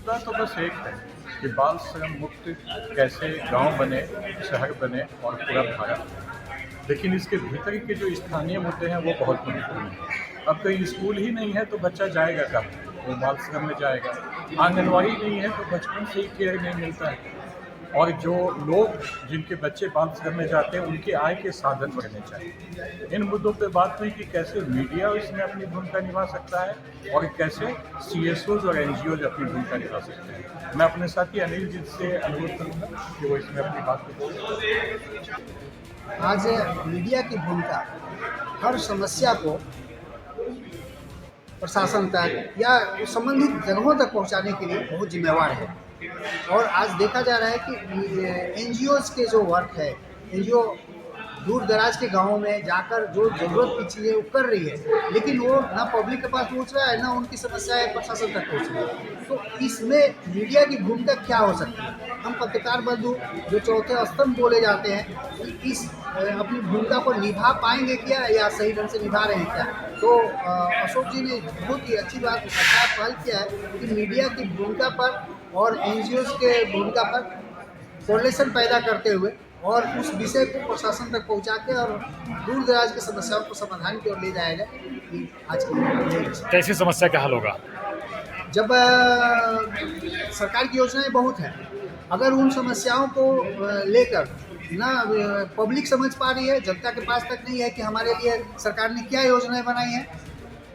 मुद्दा तो बस एक है कि बाल श्रम मुक्त कैसे गांव बने, शहर बने और पूरा भारत बने। लेकिन इसके भीतर के जो स्थानीय मुद्दे हैं वो बहुत महत्वपूर्ण हैं। अब कहीं स्कूल ही नहीं है तो बच्चा जाएगा कहाँ? वो बाल श्रम में जाएगा। आंगनवाड़ी नहीं है तो बचपन से ही केयर नहीं मिलता है। और जो लोग जिनके बच्चे बाल श्रम में जाते हैं उनकी आय के साधन बढ़ने चाहिए। इन मुद्दों पे बात हुई कि कैसे मीडिया इसमें अपनी भूमिका निभा सकता है और कैसे सीएसओज और एनजीओज अपनी भूमिका निभा सकते हैं। मैं अपने साथी अनिल जी से अनुरोध करूंगा कि वो इसमें अपनी बात को बोलें। आज मीडिया की भूमिका हर समस्या को प्रशासन तक या संबंधित जगहों तक पहुंचाने के लिए बहुत जिम्मेवार है। और आज देखा जा रहा है कि एनजीओज के जो वर्क है, एनजीओ दूर दराज के गांवों में जाकर जो ज़रूरत की चीज़ें वो कर रही है, लेकिन वो ना पब्लिक के पास पहुंच रहा है, ना उनकी समस्याएं प्रशासन तक पहुंच रही है। तो इसमें मीडिया की भूमिका क्या हो सकती है? हम पत्रकार बंधु जो चौथे स्तंभ बोले जाते हैं, इस अपनी भूमिका को निभा पाएंगे क्या, या सही ढंग से निभा रहे हैं क्या? तो अशोक जी ने बहुत ही अच्छी बात अच्छा पहल किया है कि मीडिया की भूमिका पर और एनजीओज के भूमिका पर कोरिलेशन पैदा करते हुए और उस विषय को प्रशासन तक पहुंचा के और दूर दराज की समस्याओं को समाधान की ओर ले जाया जाए। कि आज की कैसी समस्या का हल होगा? जब सरकार की योजनाएं बहुत हैं, अगर उन समस्याओं को लेकर ना पब्लिक समझ पा रही है, जनता के पास तक नहीं है कि हमारे लिए सरकार ने क्या योजनाएं बनाई हैं,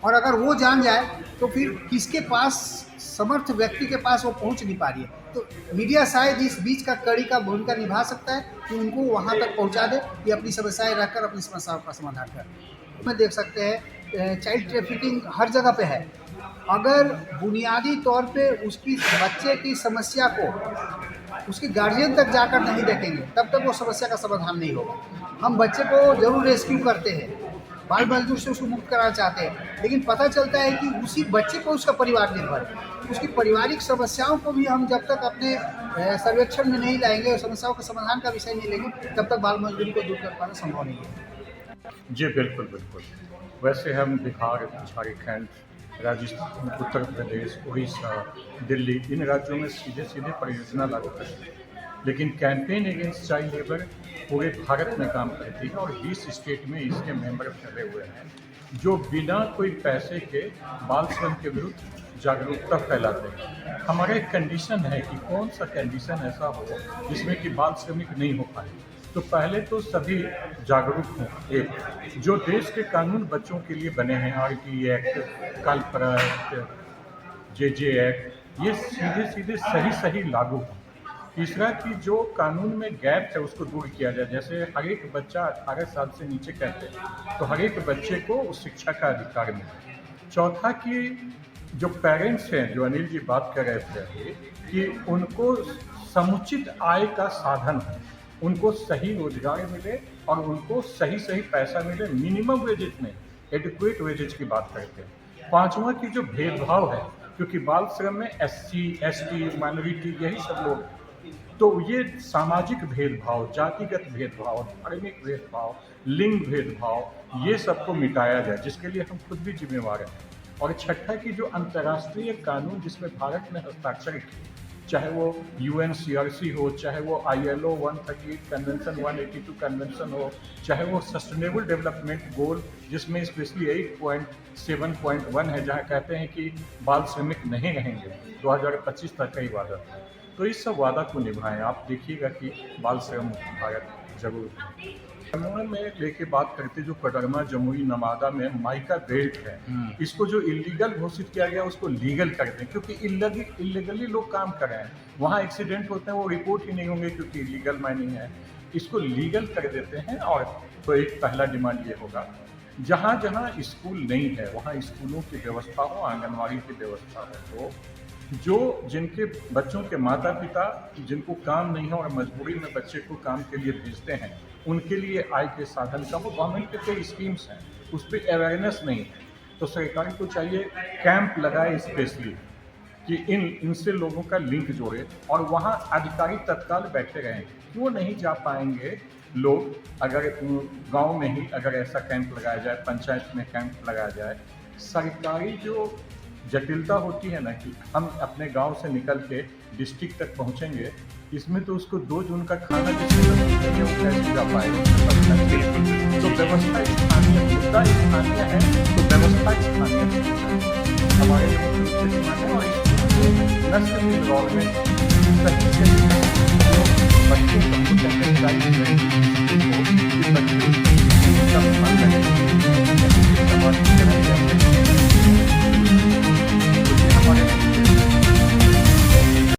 और अगर वो जान जाए तो फिर किसके पास समर्थ व्यक्ति के पास वो पहुंच नहीं पा रही है, तो मीडिया शायद इस बीच का कड़ी का भूमिका निभा सकता है कि उनको वहां तक पहुंचा दे कि अपनी समस्याएं रखकर अपनी समस्याओं का समाधान करें। में देख सकते हैं चाइल्ड ट्रैफिकिंग हर जगह पे है। अगर बुनियादी तौर पे उसकी बच्चे की समस्या को उसके गार्जियन तक जाकर नहीं देखेंगे, तब तक वो समस्या का समाधान नहीं होगा। हम बच्चे को जरूर रेस्क्यू करते हैं, बाल मजदूर से उसको मुक्त कराना चाहते हैं, लेकिन पता चलता है कि उसी बच्चे पर उसका परिवार निर्भर है। उसकी पारिवारिक समस्याओं को भी हम जब तक अपने सर्वेक्षण में नहीं लाएंगे और समस्याओं के समाधान का विषय नहीं लेंगे, तब तक बाल मजदूरी को दूर कर पाना संभव नहीं है। जी बिल्कुल बिल्कुल। वैसे हम बिहार, झारखंड, राजस्थान, उत्तर प्रदेश, उड़ीसा, दिल्ली इन राज्यों में सीधे सीधे परियोजना लागू करते हैं, लेकिन कैंपेन अगेंस्ट चाइल्ड लेबर पूरे भारत में काम करती है और 20 स्टेट में इसके मेंबर फैले हुए हैं जो बिना कोई पैसे के बाल श्रम के विरुद्ध जागरूकता फैलाते हैं। हमारा एक कंडीशन है कि कौन सा कंडीशन ऐसा हो जिसमें कि बाल श्रमिक नहीं हो पाए। तो पहले तो सभी जागरूक हों। एक जो देश के कानून बच्चों के लिए बने हैं, आरटी एक्ट, कालपरा एक्ट, जे एक्ट, ये सीधे सीधे सही सही लागू हों। तीसरा कि जो कानून में गैप है उसको दूर किया जाए, जैसे हर एक बच्चा 18 साल से नीचे कहते हैं तो हर एक बच्चे को उस शिक्षा का अधिकार मिले। चौथा कि जो पेरेंट्स हैं, जो अनिल जी बात कर रहे थे कि उनको समुचित आय का साधन हो, उनको सही रोजगार मिले और उनको सही सही पैसा मिले, मिनिमम वेजेज में, एडिक्वेट वेजेज की बात करते हैं। पांचवा की जो भेदभाव है, क्योंकि बाल श्रम में एससी, एसटी, माइनॉरिटी यही सब लोग, तो ये सामाजिक भेदभाव, जातिगत भेदभाव, धार्मिक भेदभाव, लिंग भेदभाव, ये सबको मिटाया जाए, जिसके लिए हम खुद भी जिम्मेवार हैं। और छठा की जो अंतर्राष्ट्रीय कानून जिसमें भारत ने हस्ताक्षर किए, चाहे वो यूएनसीआरसी हो, चाहे वो ILO 138 कन्वेंशन, 182 कन्वेंशन हो, चाहे वो सस्टेनेबल डेवलपमेंट गोल जिसमें स्पेशली 8.7.1 है, जहाँ कहते हैं कि बाल श्रमिक नहीं रहेंगे 2025 तक का ही वादा था। तो इस सब वादा को निभाएं। आप देखिएगा कि बाल श्रम भारत जरूर है। जमुई में लेके बात करते, जो कोडरमा, जमुई, नवादा में माइका बेल्ट है, इसको जो इलीगल घोषित किया गया उसको लीगल कर दें, क्योंकि इलीगली लोग काम कर रहे हैं, वहाँ एक्सीडेंट होते हैं वो रिपोर्ट ही नहीं होंगे क्योंकि इलीगल माइनिंग है। इसको लीगल कर देते हैं। और तो एक पहला डिमांड ये होगा, जहाँ जहाँ स्कूल नहीं है वहाँ स्कूलों की व्यवस्था हो, आंगनवाड़ी की व्यवस्था हो। तो जो जिनके बच्चों के माता पिता जिनको काम नहीं है और मजबूरी में बच्चे को काम के लिए भेजते हैं, उनके लिए आय के साधन का वो गवर्नमेंट के कई स्कीम्स हैं, उस पर अवेयरनेस नहीं है। तो सरकार को चाहिए कैंप लगाए स्पेशली कि इनसे लोगों का लिंक जोड़े और वहाँ अधिकारी तत्काल बैठे रहें। क्यों नहीं जा पाएंगे लोग? अगर गांव में ही अगर ऐसा कैंप लगाया जाए, पंचायत में कैंप लगाया जाए, सरकारी जो जटिलता होती है ना कि हम अपने गांव से निकल के डिस्ट्रिक्ट तक पहुंचेंगे, इसमें तो उसको 2 जून का खाना जिसमें नसीब नहीं है वो कैसे जा पाएगा? तो व्यवस्था स्थानीय, मुद्दा स्थानीय है, तो व्यवस्था स्थानीय है। हमारे मुख्यमंत्री जी माने और इसको न सिर्फ गवर्नमेंट सही